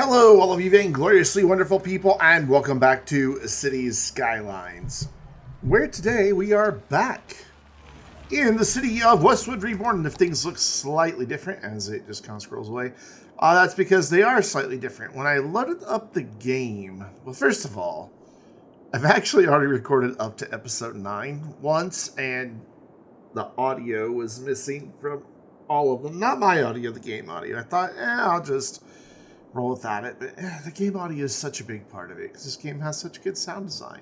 Hello, all of you vaingloriously wonderful people, and welcome back to Cities Skylines, where today we are back in the city of Westwood Reborn. And if things look slightly different as it just kind of scrolls away, that's because they are slightly different. When I loaded up the game, well, first of all, I've actually already recorded up to episode 9 once, and the audio was missing from all of them. Not my audio, the game audio. I thought, I'll just roll without it, but the game audio is such a big part of it because this game has such good sound design.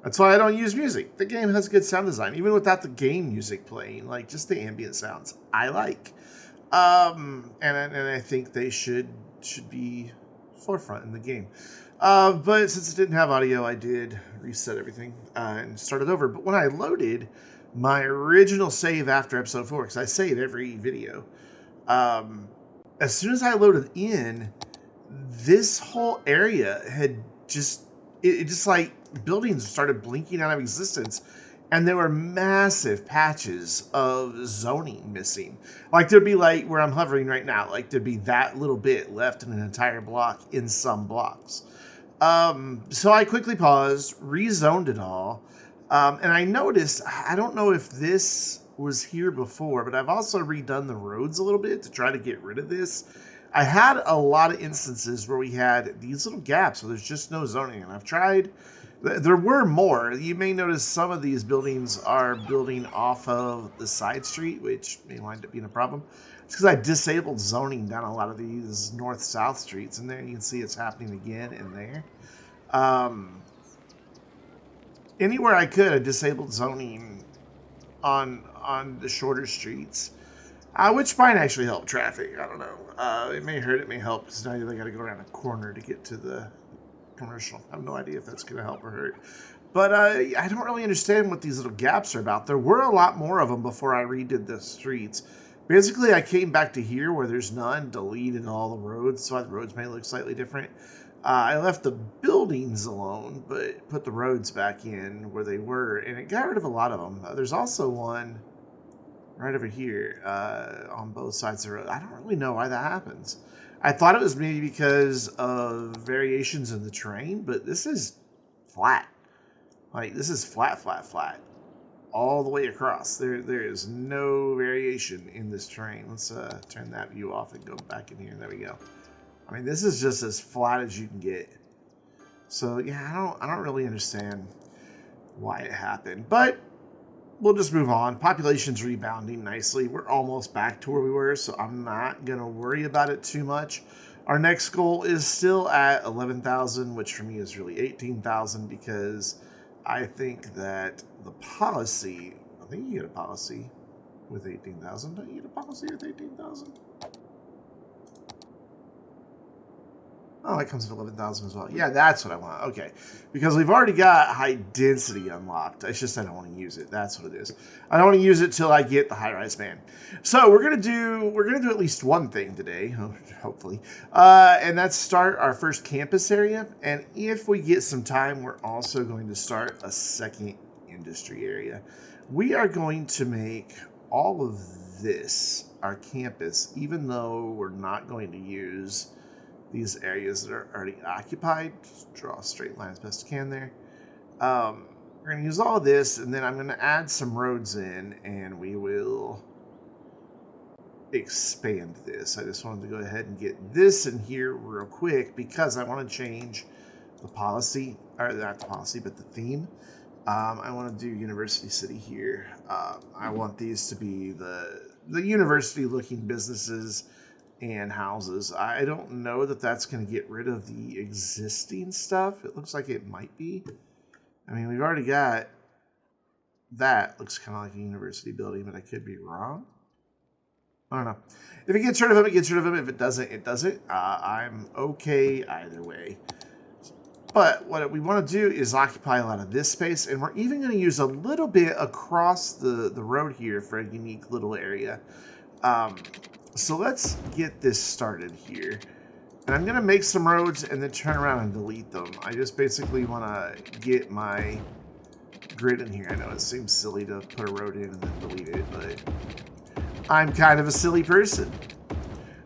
That's why I don't use music. The game has good sound design, even without the game music playing. Like just the ambient sounds, I like, and I think they should be forefront in the game. But since it didn't have audio, I did reset everything and started over. But when I loaded my original save after episode 4, because I save every video, as soon as I loaded in, this whole area had just like buildings started blinking out of existence, and there were massive patches of zoning missing. Like there'd be, like where I'm hovering right now, like there'd be that little bit left in an entire block in some blocks. So I quickly paused, rezoned it all, and I noticed, I don't know if this was here before, but I've also redone the roads a little bit to try to get rid of this. I had a lot of instances where we had these little gaps where there's just no zoning, and I've tried. There were more. You may notice some of these buildings are building off of the side street, which may wind up being a problem. It's because I disabled zoning down a lot of these north-south streets, and there you can see it's happening again in there. Anywhere I could, I disabled zoning on the shorter streets. Which might actually help traffic. I don't know. It may hurt, it may help, because now they got to go around a corner to get to the commercial. I have no idea if that's going to help or hurt. But I don't really understand what these little gaps are about. There were a lot more of them before I redid the streets. Basically, I came back to here where there's none, deleted all the roads, so the roads may look slightly different. I left the buildings alone, but put the roads back in where they were, and it got rid of a lot of them. There's also one right over here on both sides of the road. I don't really know why that happens. I thought it was maybe because of variations in the terrain, but this is flat. Like, this is flat, all the way across. There is no variation in this terrain. Let's turn that view off and go back in here. There we go. I mean, this is just as flat as you can get. So, yeah, I don't really understand why it happened, but we'll just move on. Population's rebounding nicely. We're almost back to where we were, so I'm not going to worry about it too much. Our next goal is still at 11,000, which for me is really 18,000, because I think that the policy, I think you get a policy with 18,000. Don't you get a policy with 18,000? Oh, it comes with 11,000 as well. Yeah, that's what I want. Okay. Because we've already got high density unlocked. It's just I don't want to use it. That's what it is. I don't want to use it till I get the high-rise van. So we're gonna do at least one thing today, hopefully. And that's start our first campus area. And if we get some time, we're also going to start a second industry area. We are going to make all of this our campus, even though we're not going to use these areas that are already occupied. Just draw a straight line as best I can there. We're going to use all of this, and then I'm going to add some roads in, and we will expand this. I just wanted to go ahead and get this in here real quick because I want to change the policy, or not the policy, but the theme. I want to do University City here. I want these to be the university-looking businesses and houses. I don't know that that's going to get rid of the existing stuff. It looks like it might be. I mean, we've already got that. Looks kind of like a university building, but I could be wrong. I don't know. If it gets rid of them, it gets rid of them. If it doesn't, it doesn't. I'm okay either way. But what we want to do is occupy a lot of this space, and we're even going to use a little bit across the road here for a unique little area. So let's get this started here. And I'm going to make some roads and then turn around and delete them. I just basically want to get my grid in here. I know it seems silly to put a road in and then delete it, but I'm kind of a silly person.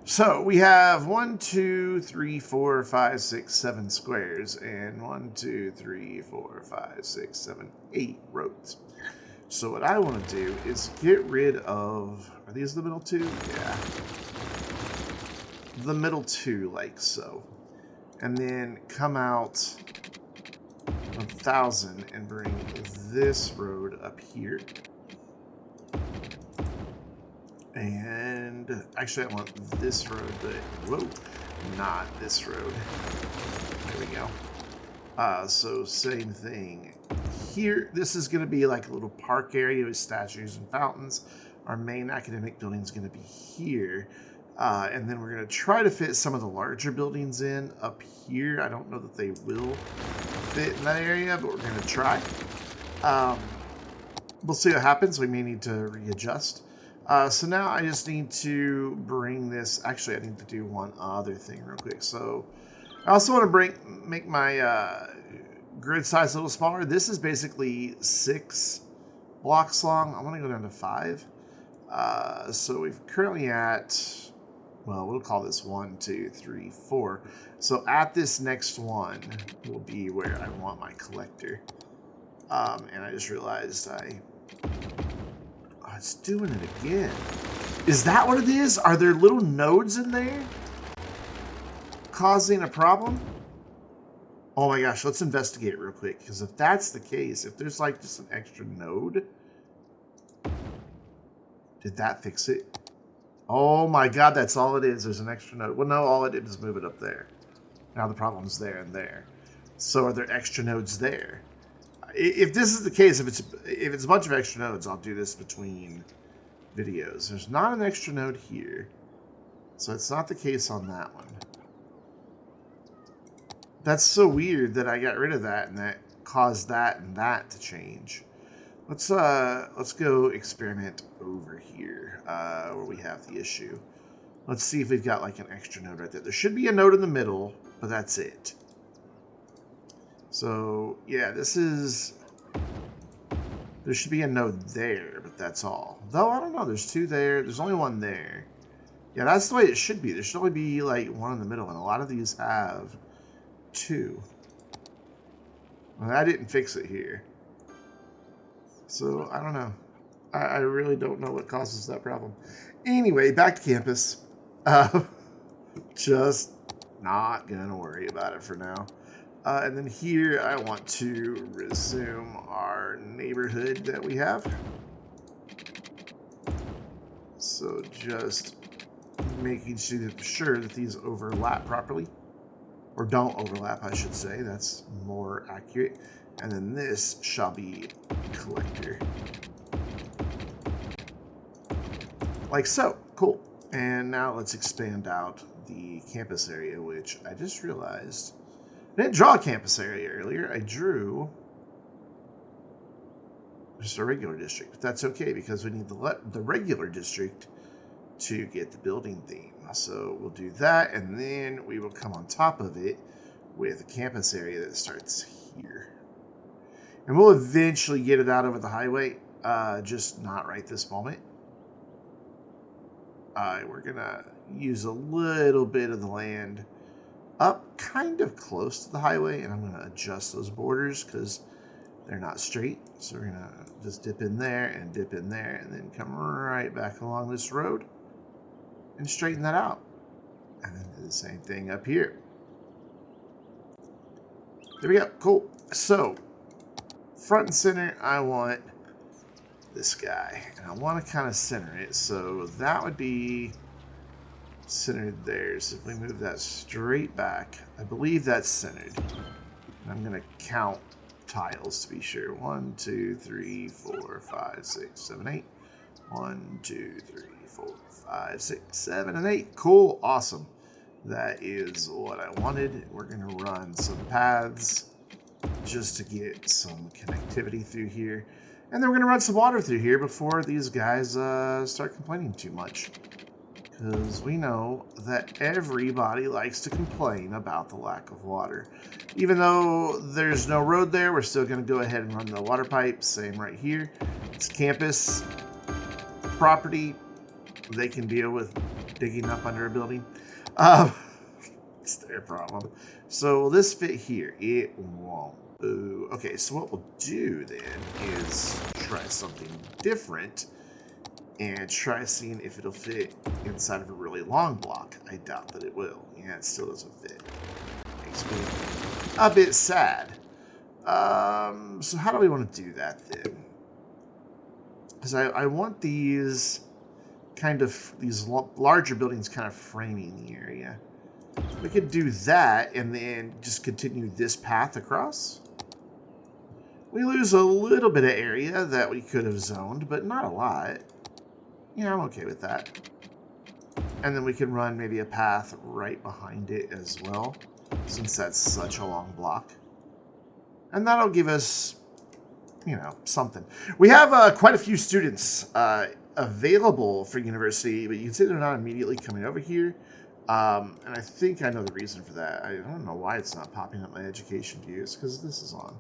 So we have 1, 2, 3, 4, 5, 6, 7 squares, and 1, 2, 3, 4, 5, 6, 7, 8 roads. So what I want to do is get rid of, are these the middle two? Yeah. The middle two, like so. And then come out 1,000 and bring this road up here. And actually I want this road, but whoa, not this road. There we go. So same thing here. This is going to be like a little park area with statues and fountains. Our main academic building is going to be here. And then we're going to try to fit some of the larger buildings in up here. I don't know that they will fit in that area, but we're going to try. We'll see what happens. We may need to readjust. So now I just need to bring this. Actually, I need to do one other thing real quick. So I also want to make my grid size a little smaller. This is basically 6 blocks long. I want to go down to 5. So we're currently at, well, we'll call this 1, 2, 3, 4. So at this next one will be where I want my collector. And I just realized it's doing it again. Is that what it is? Are there little nodes in there causing a problem? Oh my gosh, let's investigate real quick. Because if that's the case, if there's like just an extra node, did that fix it? Oh my god, that's all it is. There's an extra node. Well, no, all it did is move it up there. Now the problem's there and there. So are there extra nodes there? If this is the case, if it's a bunch of extra nodes, I'll do this between videos. There's not an extra node here. So it's not the case on that one. That's so weird that I got rid of that and that caused that and that to change. Let's go experiment over here where we have the issue. Let's see if we've got like an extra node right there. There should be a node in the middle, but that's it. So yeah, there should be a node there, but that's all. Though I don't know, there's 2 there. There's only 1 there. Yeah, that's the way it should be. There should only be like 1 in the middle, and a lot of these have 2. Well, I didn't fix it here. So I don't know. I really don't know what causes that problem. Anyway, back to campus. Just not gonna worry about it for now. And then here I want to resume our neighborhood that we have. So just making sure that these overlap properly. Or don't overlap, I should say. That's more accurate. And then this shall be collector. Like so. Cool. And now let's expand out the campus area, which I just realized I didn't draw a campus area earlier. I drew just a regular district. But that's okay because we need the regular district to get the building theme. So we'll do that, and then we will come on top of it with a campus area that starts here. And we'll eventually get it out over the highway, just not right this moment. We're going to use a little bit of the land up kind of close to the highway, and I'm going to adjust those borders because they're not straight. So we're going to just dip in there, and then come right back along this road and straighten that out. And then do the same thing up here. There we go. Cool. So front and center, I want this guy, and I want to kind of center it. So that would be centered there. So if we move that straight back, I believe that's centered. And I'm going to count tiles to be sure. 1, 2, 3, 4, 5, 6, 7, 8. 1, 2, 3, 4, 5, 6, 7, and 8. Cool. Awesome. That is what I wanted. We're going to run some paths just to get some connectivity through here. And then we're going to run some water through here before these guys start complaining too much. Because we know that everybody likes to complain about the lack of water. Even though there's no road there, we're still going to go ahead and run the water pipe. Same right here. It's campus property. They can deal with digging up under a building. Um, it's their problem. So will this fit here? It won't. Ooh. Okay, so what we'll do then is try something different and try seeing if it'll fit inside of a really long block. I doubt that it will. Yeah, it still doesn't fit. Makes me a bit sad. So how do we want to do that then? Because I want these larger buildings kind of framing the area. We could do that and then just continue this path across. We lose a little bit of area that we could have zoned, but not a lot. Yeah, I'm okay with that. And then we can run maybe a path right behind it as well, since that's such a long block. And that'll give us, you know, something. We have quite a few students available for university, but you can see they're not immediately coming over here. And I think I know the reason for that. I don't know why it's not popping up my education view. It's because this is on.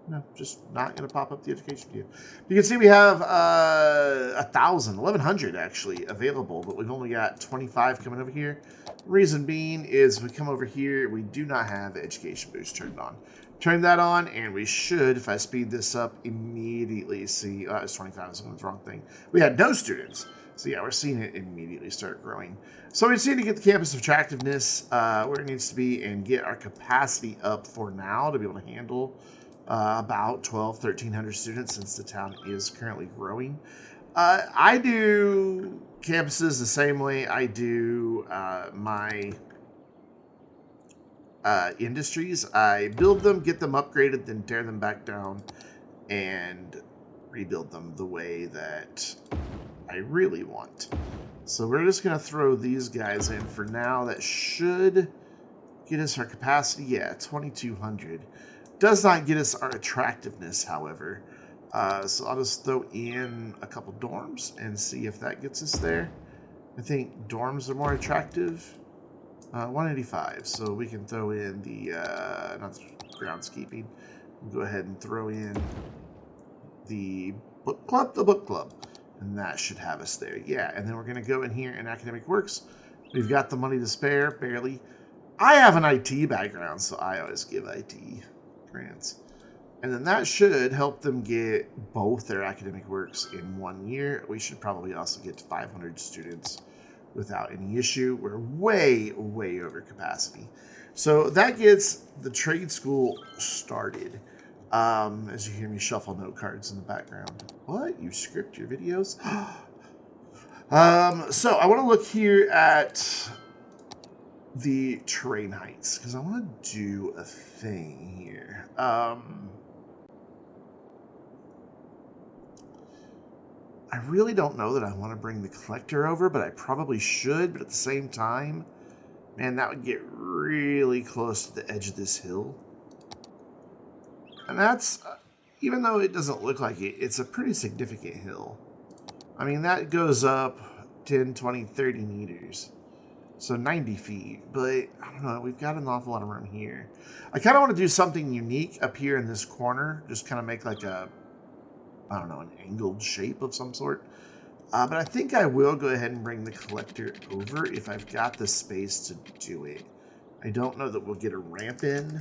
No, just not going to pop up the education view. You can see we have 1,100 actually available, but we've only got 25 coming over here. Reason being is if we come over here, we do not have education boost turned on. Turn that on, and we should, if I speed this up, immediately see, it's 25, I was doing the wrong thing. We had no students. So yeah, we're seeing it immediately start growing. So we just need to get the campus attractiveness where it needs to be and get our capacity up for now to be able to handle about 1,300 students since the town is currently growing. I do campuses the same way I do my industries. I build them, get them upgraded, then tear them back down and rebuild them the way that I really want. So we're just going to throw these guys in for now. That should get us our capacity. Yeah, 2,200. Does not get us our attractiveness, however. So I'll just throw in a couple dorms and see if that gets us there. I think dorms are more attractive. 185. So we can throw in the, not the groundskeeping. We'll go ahead and throw in the book club. And that should have us there. Yeah, and then we're going to go in here in Academic Works. We've got the money to spare, barely. I have an IT background, so I always give IT grants. And then that should help them get both their Academic Works in 1 year. We should probably also get to 500 students without any issue. We're way, way over capacity. So that gets the trade school started. As you hear me shuffle note cards in the background. What? You script your videos? So I want to look here at the terrain heights because I want to do a thing here. I really don't know that I want to bring the collector over, but I probably should. But at the same time, man, that would get really close to the edge of this hill. And that's, even though it doesn't look like it, it's a pretty significant hill. I mean, that goes up 10, 20, 30 meters. So 90 feet. But, I don't know, we've got an awful lot of room here. I kind of want to do something unique up here in this corner. Just kind of make like a, I don't know, an angled shape of some sort. But I think I will go ahead and bring the collector over if I've got the space to do it. I don't know that we'll get a ramp in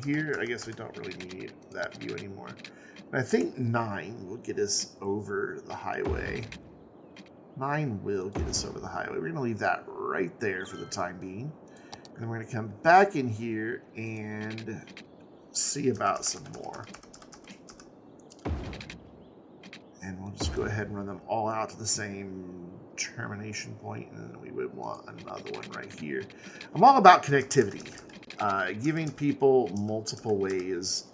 here. I guess we don't really need that view anymore. And I think 9 will get us over the highway. 9 will get us over the highway. We're going to leave that right there for the time being. And then we're going to come back in here and see about some more. And we'll just go ahead and run them all out to the same termination point, and then we would want another one right here. I'm all about connectivity. Giving people multiple ways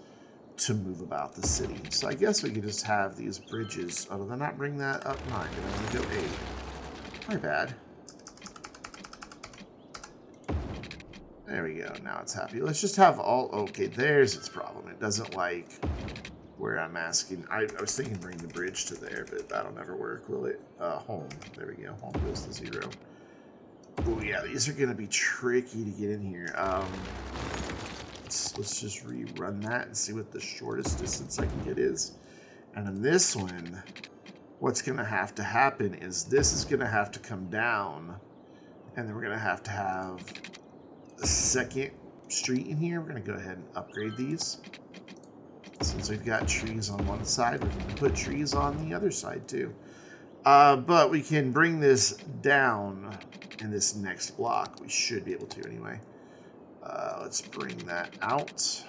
to move about the city. So I guess we could just have these bridges. Oh, did I not bring that up? 9. Did I only go 8? My bad. There we go. Now it's happy. Let's just have all... Okay, there's its problem. It doesn't like where I'm asking. I was thinking bring the bridge to there, but that'll never work, will it? Home. There we go. Home goes to 0. Oh yeah, these are going to be tricky to get in here. Let's just rerun that and see what the shortest distance I can get is. And then this one, what's going to happen is this is going to have to come down, and then we're going to have a second street in here. We're going to go ahead and upgrade these. Since we've got trees on one side, we're going to put trees on the other side too. But we can bring this down in this next block. We should be able to anyway. Let's bring that out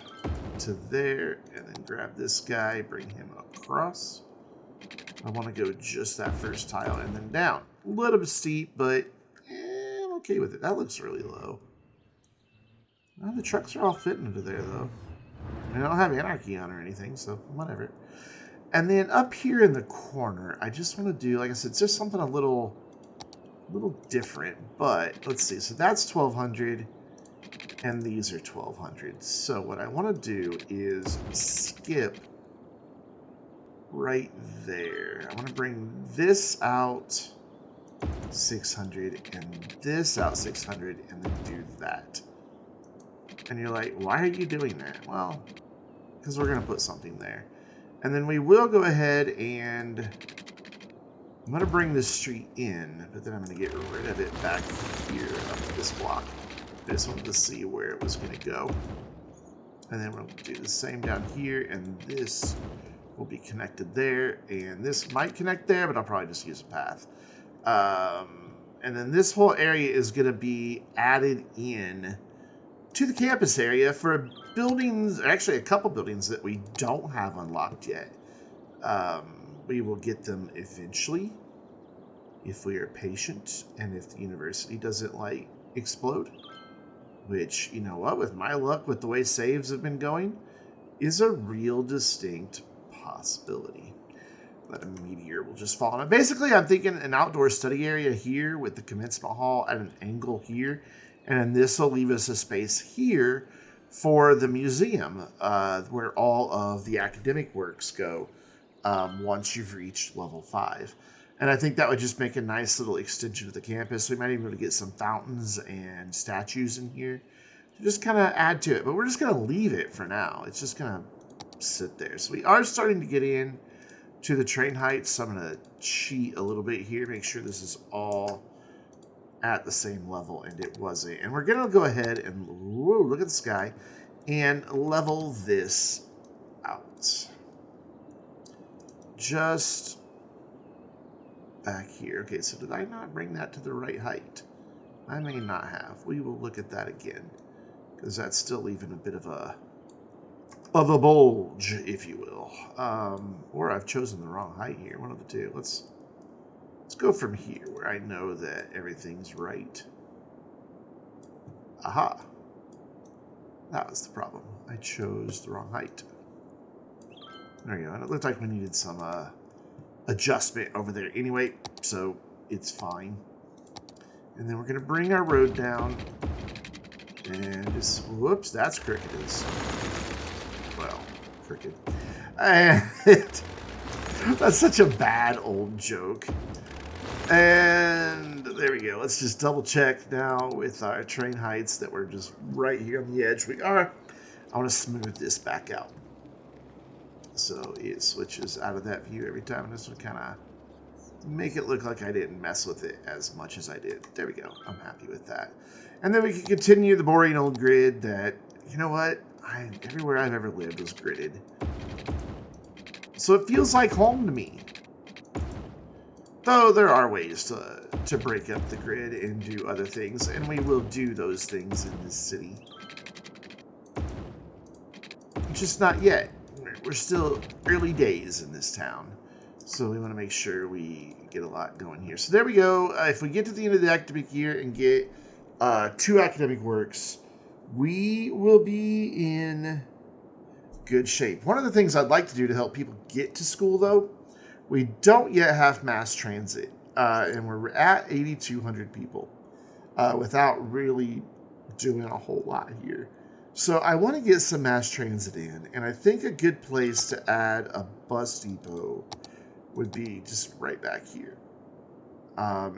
to there, and then grab this guy, bring him across. I want to go just that first tile and then down. A little bit steep, but I'm okay with it. That looks really low. Well, the trucks are all fitting into there, though. I mean, I don't have anarchy on or anything, so whatever. And then up here in the corner, I just want to do, like I said, just something a little different. But let's see. So that's 1,200, and these are 1,200. So what I want to do is skip right there. I want to bring this out 600 and this out 600, and then do that. And you're like, why are you doing that? Well, because we're going to put something there. And then we will go ahead and I'm going to bring this street in, but then I'm going to get rid of it back here up this block. I just wanted to see where it was going to go. And then we'll do the same down here, and this will be connected there, and this might connect there, but I'll probably just use a path. And then this whole area is going to be added in to the campus area for buildings, actually a couple buildings that we don't have unlocked yet. We will get them eventually if we are patient and if the university doesn't like explode, which, you know what, with my luck with the way saves have been going, is a real distinct possibility that a meteor will just fall on it. Basically, I'm thinking an outdoor study area here with the commencement hall at an angle here. And then this will leave us a space here for the museum, where all of the academic works go once you've reached level 5. And I think that would just make a nice little extension of the campus. We might even be able to get some fountains and statues in here to just kind of add to it. But we're just going to leave it for now. It's just going to sit there. So we are starting to get in to the train heights. So I'm going to cheat a little bit here, make sure this is all at the same level, and it wasn't. And we're going to go ahead and, whoa, look at the sky, and level this out. Just back here. Okay, so did I not bring that to the right height? I may not have. We will look at that again, because that's still leaving a bit of a bulge, if you will. Or I've chosen the wrong height here. One of the two. Let's go from here, where I know that everything's right. Aha. That was the problem. I chose the wrong height. There you go. And it looked like we needed some adjustment over there anyway, so it's fine. And then we're going to bring our road down. And just, whoops, that's crooked. Well, crooked. And that's such a bad old joke. And there we go. Let's just double check now with our train heights that we're just right here on the edge. We are. I want to smooth this back out, so it switches out of that view every time. And this would kind of make it look like I didn't mess with it as much as I did. There we go. I'm happy with that. And then we can continue the boring old grid that, you know what, everywhere I've ever lived was gridded, so it feels like home to me. Though there are ways to break up the grid and do other things, and we will do those things in this city. Just not yet. We're still early days in this town, so we want to make sure we get a lot going here. So there we go. If we get to the end of the academic year and get 2 academic works, we will be in good shape. One of the things I'd like to do to help people get to school, though, we don't yet have mass transit, and we're at 8,200 people without really doing a whole lot here. So I want to get some mass transit in, and I think a good place to add a bus depot would be just right back here.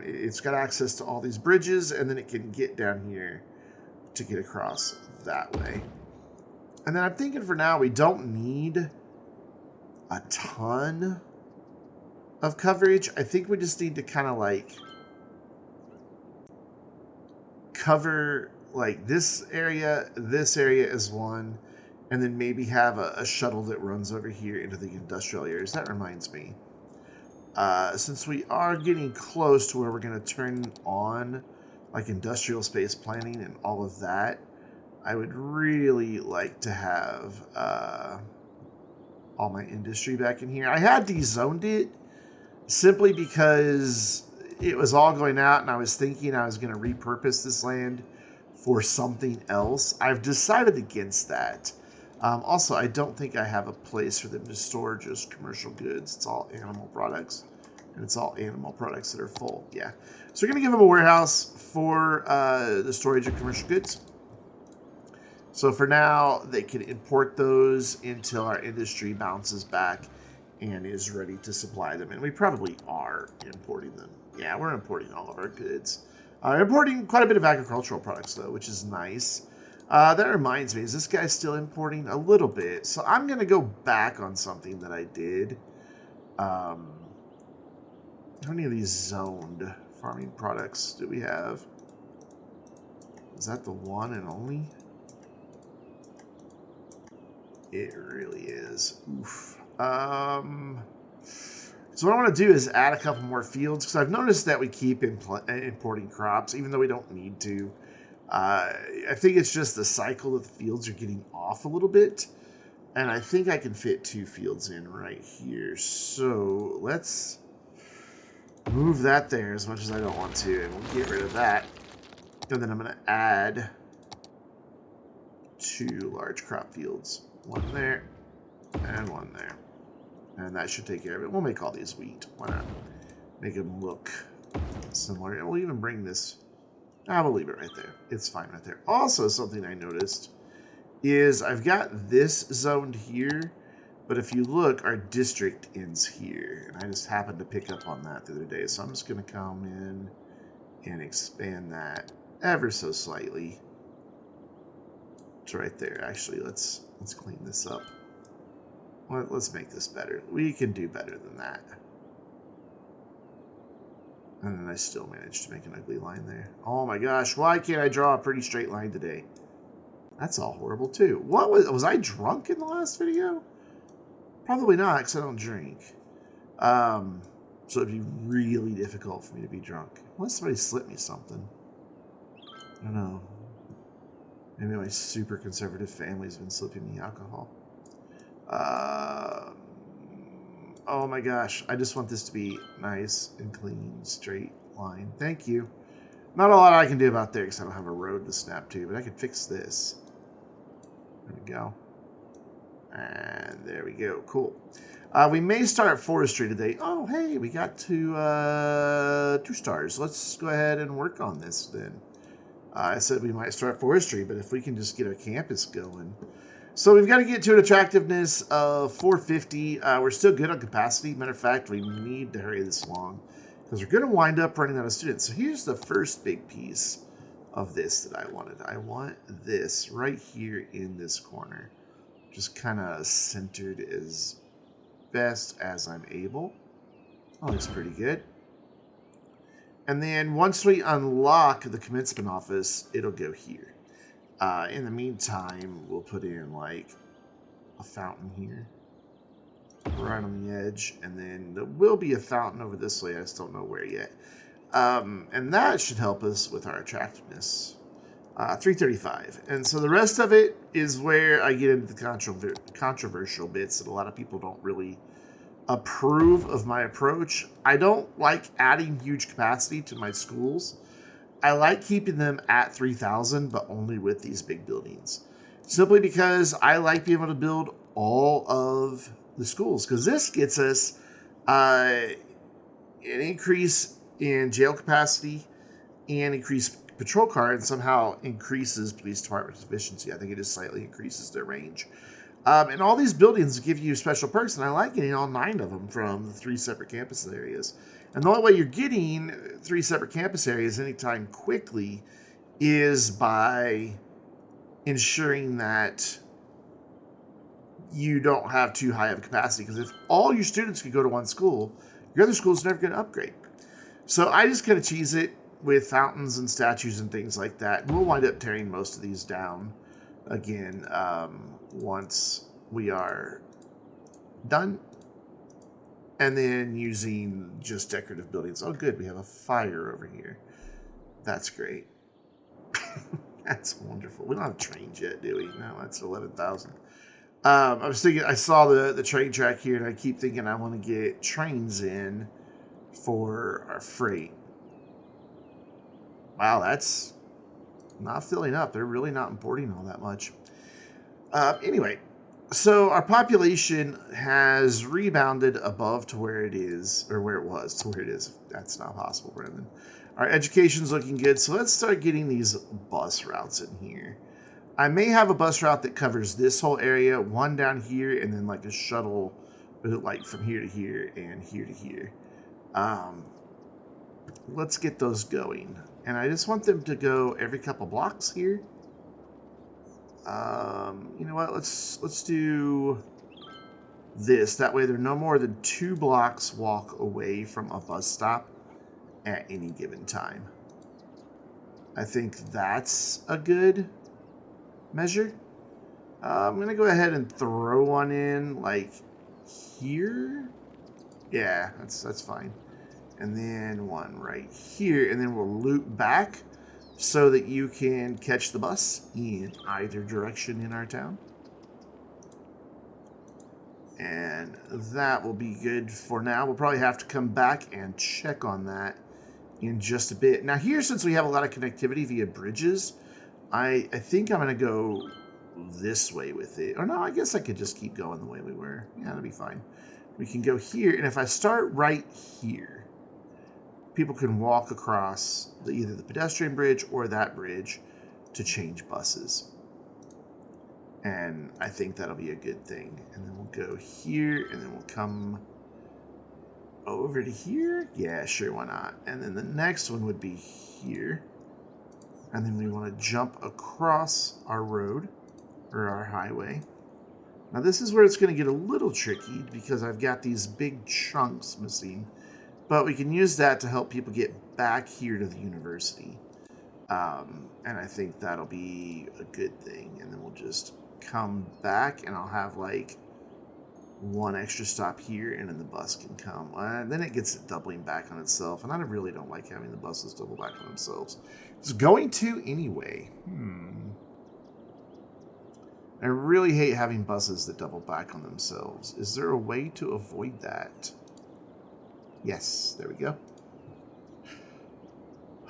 It's got access to all these bridges, and then it can get down here to get across that way. And then I'm thinking for now we don't need a ton of coverage. I think we just need to kind of like cover like this area is one, and then maybe have a shuttle that runs over here into the industrial areas. That reminds me, since we are getting close to where we're going to turn on like industrial space planning and all of that, I would really like to have all my industry back in here. I had dezoned it simply because it was all going out, and I was thinking I was going to repurpose this land for something else. I've decided against that. Also, I don't think I have a place for them to store just commercial goods. It's all animal products, and it's all animal products that are full. Yeah. So we're going to give them a warehouse for the storage of commercial goods. So for now, they can import those until our industry bounces back and is ready to supply them. And we probably are importing them. Yeah, we're importing all of our goods. Importing quite a bit of agricultural products, though, which is nice. That reminds me, is this guy still importing? A little bit. So I'm going to go back on something that I did. How many of these zoned farming products do we have? Is that the one and only? It really is. Oof. So what I want to do is add a couple more fields, because I've noticed that we keep importing crops, even though we don't need to. I think it's just the cycle that the fields are getting off a little bit. And I think I can fit 2 fields in right here. So let's move that there as much as I don't want to, and we'll get rid of that. And then I'm going to add 2 large crop fields. One there, and one there. And that should take care of it. We'll make all these wheat. Why not? Make them look similar. And we'll even bring this... we'll leave it right there. It's fine right there. Also, something I noticed is I've got this zoned here, but if you look, our district ends here. And I just happened to pick up on that the other day. So I'm just going to come in and expand that ever so slightly. It's right there. Actually, let's clean this up. Let's make this better. We can do better than that. And then I still managed to make an ugly line there. Oh my gosh, why can't I draw a pretty straight line today? That's all horrible too. What was I drunk in the last video? Probably not, because I don't drink. So it'd be really difficult for me to be drunk. Unless somebody slipped me something. I don't know. Maybe my super conservative family's been slipping me alcohol. Oh my gosh, I just want this to be nice and clean, straight line. Thank you. Not a lot I can do about there because I don't have a road to snap to, but I can fix this. There we go. And there we go. Cool. We may start forestry today. Oh, hey, we got 2 stars. Let's go ahead and work on this then. I said we might start forestry, but if we can just get our campus going. So we've got to get to an attractiveness of 450. We're still good on capacity. Matter of fact, we need to hurry this along because we're going to wind up running out of students. So here's the first big piece of this that I wanted. I want this right here in this corner. Just kind of centered as best as I'm able. Oh, looks pretty good. And then once we unlock the commencement office, it'll go here. In the meantime, we'll put in like a fountain here, right on the edge, and then there will be a fountain over this way. I just don't know where yet. And that should help us with our attractiveness. 335. And so the rest of it is where I get into the controversial bits that a lot of people don't really approve of my approach. I don't like adding huge capacity to my schools. I like keeping them at 3,000, but only with these big buildings. Simply because I like being able to build all of the schools. Because this gets us an increase in jail capacity and increased patrol car, and somehow increases police department efficiency. I think it just slightly increases their range. And all these buildings give you special perks, and I like getting all 9 of them from the 3 separate campus areas. And the only way you're getting 3 separate campus areas anytime quickly is by ensuring that you don't have too high of a capacity. Because if all your students could go to one school, your other school's never going to upgrade. So I just kind of cheese it with fountains and statues and things like that. We'll wind up tearing most of these down again once we are done. And then using just decorative buildings. Oh, good. We have a fire over here. That's great. That's wonderful. We don't have trains yet, do we? No, that's 11,000. I was thinking, I saw the train track here, and I keep thinking I want to get trains in for our freight. Wow, that's not filling up. They're really not importing all that much. Anyway, so our population has rebounded above to where it is, or where it was to where it is. That's not possible, Brendan. Our education's looking good, so let's start getting these bus routes in here. I may have a bus route that covers this whole area, one down here, and then like a shuttle, like from here to here and here to here. Let's get those going. And I just want them to go every couple blocks here. You know what? Let's do this. That way they're no more than 2 blocks walk away from a bus stop at any given time. I think that's a good measure. I'm going to go ahead and throw one in like here. Yeah, that's fine. And then one right here. And then we'll loop back so that you can catch the bus in either direction in our town. And that will be good for now. We'll probably have to come back and check on that in just a bit. Now here, since we have a lot of connectivity via bridges, I think I'm going to go this way with it. Or no, I guess I could just keep going the way we were. Yeah, that'll be fine. We can go here, and if I start right here, people can walk across either the pedestrian bridge or that bridge to change buses. And I think that'll be a good thing. And then we'll go here, and then we'll come over to here. Yeah, sure, why not? And then the next one would be here. And then we want to jump across our road, or our highway. Now this is where it's going to get a little tricky, because I've got these big chunks missing. But we can use that to help people get back here to the university. And I think that'll be a good thing. And then we'll just come back, and I'll have like one extra stop here, and then the bus can come. Then it gets it doubling back on itself, and I really don't like having the buses double back on themselves. It's going to anyway. I really hate having buses that double back on themselves. Is there a way to avoid that? Yes, there we go.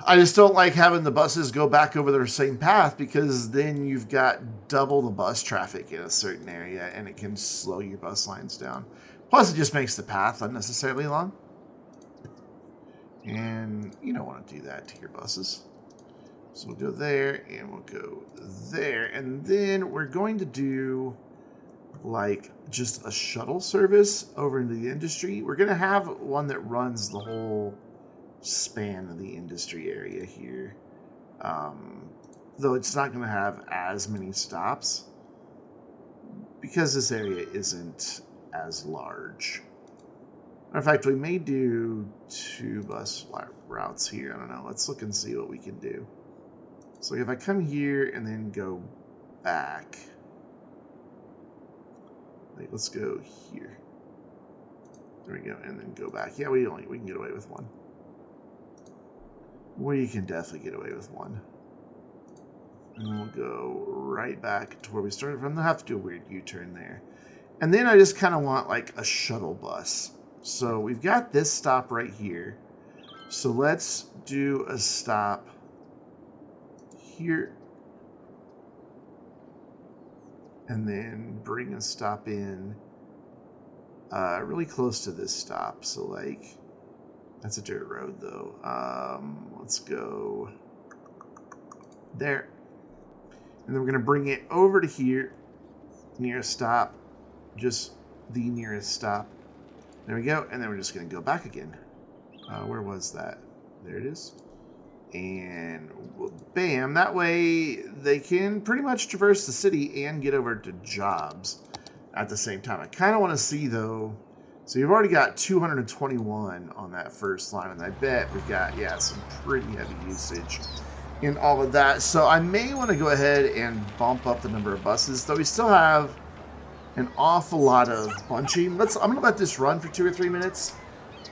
I just don't like having the buses go back over their same path, because then you've got double the bus traffic in a certain area, and it can slow your bus lines down. Plus, it just makes the path unnecessarily long. And you don't want to do that to your buses. So we'll go there, and we'll go there. And then we're going to do like just a shuttle service over into the industry. We're going to have one that runs the whole span of the industry area here. Though it's not going to have as many stops, because this area isn't as large. In fact, we may do 2 bus routes here. I don't know. Let's look and see what we can do. So if I come here and then go back, like, let's go here. There we go, and then go back. Yeah, we can get away with one. We can definitely get away with one. And then we'll go right back to where we started from. They'll have to do a weird U-turn there. And then I just kind of want like a shuttle bus. So we've got this stop right here. So let's do a stop here. And then bring a stop in really close to this stop. So like, that's a dirt road though. Let's go there. And then we're going to bring it over to here, nearest stop, just the nearest stop. There we go. And then we're just going to go back again. Where was that? There it is. And bam, that way they can pretty much traverse the city and get over to jobs at the same time. I kind of want to see, though, So you've already got 221 on that first line, and I bet we've got, yeah, some pretty heavy usage in all of that. So I may want to go ahead and bump up the number of buses, though we still have an awful lot of bunching. I'm going to let this run for 2 or 3 minutes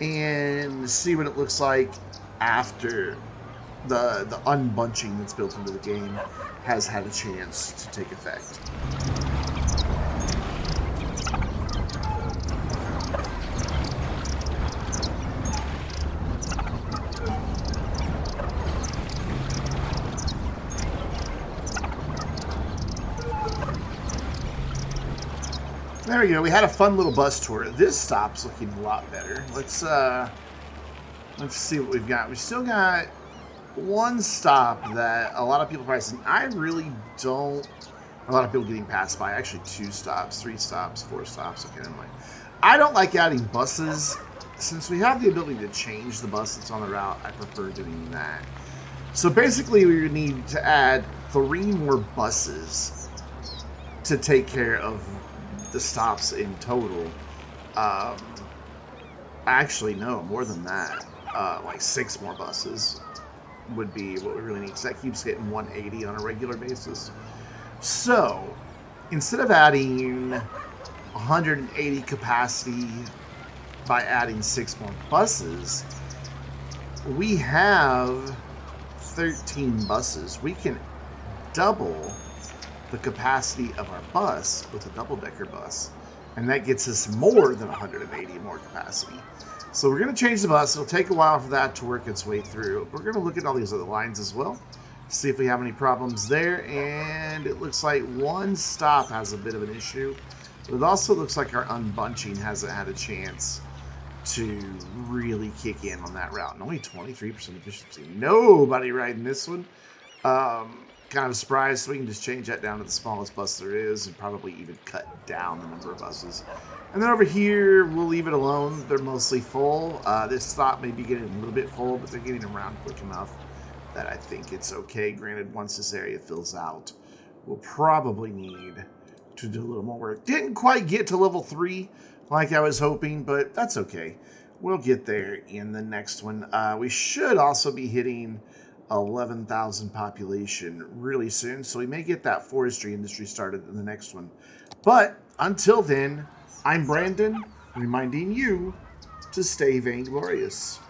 and see what it looks like after the unbunching that's built into the game has had a chance to take effect. There we go. We had a fun little bus tour. This stop's looking a lot better. Let's see what we've got. We've still got one stop that a lot of people probably see. I really don't. A lot of people getting passed by. Actually, 2 stops, 3 stops, 4 stops. Okay, never mind. I don't like adding buses. Since we have the ability to change the bus that's on the route, I prefer doing that. So basically, we need to add 3 more buses to take care of the stops in total. Actually, no, more than that. Like 6 more buses would be what we really need, because that keeps getting 180 on a regular basis. So instead of adding 180 capacity by adding 6 more buses, we have 13 buses. We can double the capacity of our bus with a double-decker bus, and that gets us more than 180 more capacity. So we're going to change the bus. It'll take a while for that to work its way through. We're going to look at all these other lines as well, see if we have any problems there, and it looks like 1 stop has a bit of an issue, but it also looks like our unbunching hasn't had a chance to really kick in on that route. And only 23% efficiency. Nobody riding this one. Kind of surprised, so we can just change that down to the smallest bus there is and probably even cut down the number of buses. And then over here, we'll leave it alone. They're mostly full. This stop may be getting a little bit full, but they're getting around quick enough that I think it's okay. Granted, once this area fills out, we'll probably need to do a little more work. Didn't quite get to level 3 like I was hoping, but that's okay. We'll get there in the next one. We should also be hitting 11,000 population really soon, so we may get that forestry industry started in the next one. But until then, I'm Brandon, reminding you to stay vainglorious.